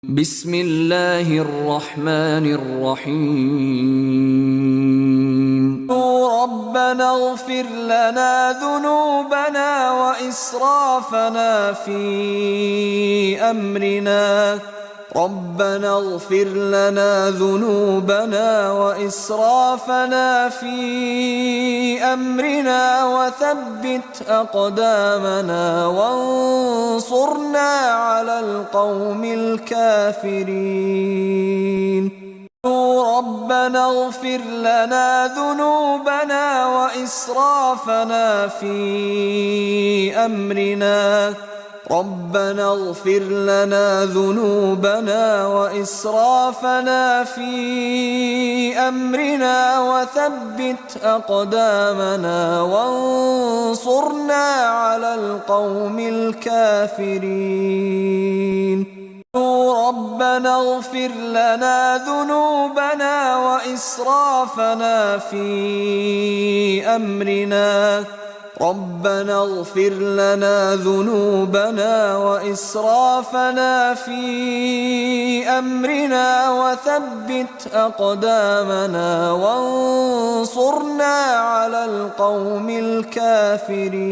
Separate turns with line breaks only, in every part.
بسم الله الرحمن الرحيم. ربنا اغفر لنا ذنوبنا وإسرافنا في أمرنا. ربنا اغفر لنا ذنوبنا وإسرافنا في أمرنا وثبت أقدامنا وانصرنا على القوم الكافرين. ربنا اغفر لنا ذنوبنا وإسرافنا في أمرنا. ربنا اغفر لنا ذنوبنا وإسرافنا في أمرنا وثبت أقدامنا وانصرنا على القوم الكافرين. ربنا اغفر لنا ذنوبنا وإسرافنا في أمرنا. ربنا اغفر لنا ذنوبنا وإسرافنا في أمرنا وثبت أقدامنا وانصرنا على القوم الكافرين.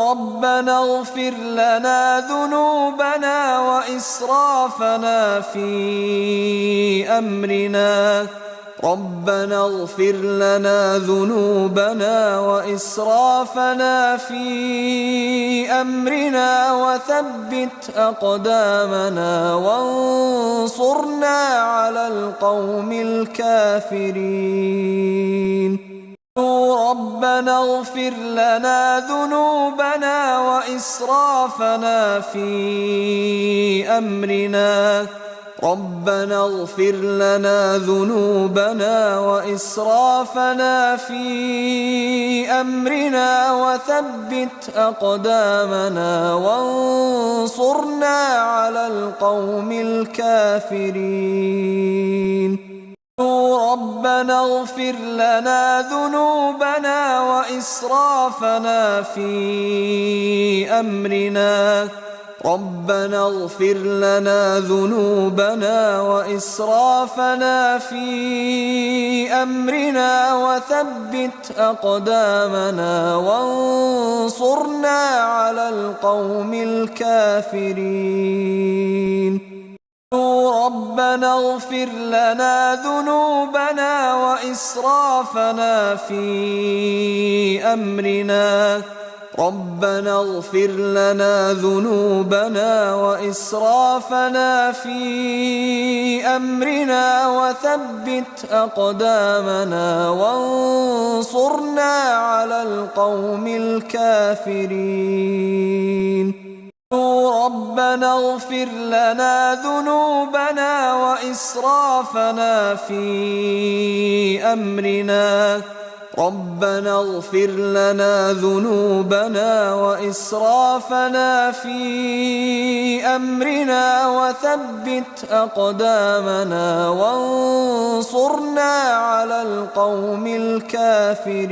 ربنا اغفر لنا ذنوبنا وإسرافنا في أمرنا. ربنا اغفر لنا ذنوبنا وإسرافنا في أمرنا وثبت أقدامنا وانصرنا على القوم الكافرين. ربنا اغفر لنا ذنوبنا وإسرافنا في أمرنا. ربنا اغفر لنا ذنوبنا وإسرافنا في أمرنا وثبت أقدامنا وانصرنا على القوم الكافرين. ربنا اغفر لنا ذنوبنا وإسرافنا في أمرنا. ربنا اغفر لنا ذنوبنا وإسرافنا في أمرنا وثبت أقدامنا وانصرنا على القوم الكافرين. ربنا اغفر لنا ذنوبنا وإسرافنا في أمرنا. ربنا اغفر لنا ذنوبنا وإسرافنا في أمرنا وثبت أقدامنا وانصرنا على القوم الكافرين. ربنا اغفر لنا ذنوبنا وإسرافنا في أمرنا. ربنا اغفر لنا ذنوبنا وإسرافنا في أمرنا وثبت أقدامنا وانصرنا على القوم الكافرين.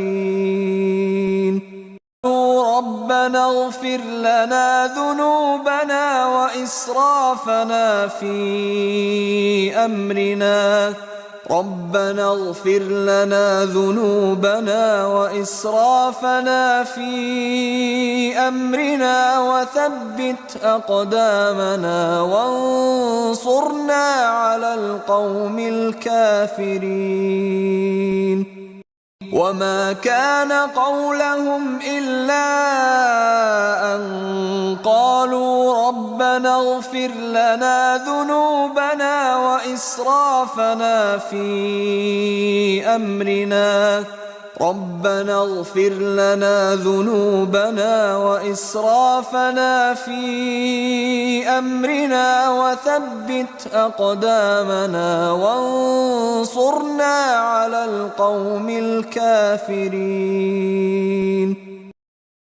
ربنا اغفر لنا ذنوبنا وإسرافنا في أمرنا. ربنا اغفر لنا ذنوبنا وإسرافنا في أمرنا وثبت أقدامنا وانصرنا على القوم الكافرين. وما كان قولهم إلا أن قالوا ربنا اغفر لنا ذنوبنا وإسرافنا في أمرنا. ربنا اغفر لنا ذنوبنا وإسرافنا في أمرنا وثبت أقدامنا وانصرنا على القوم الكافرين.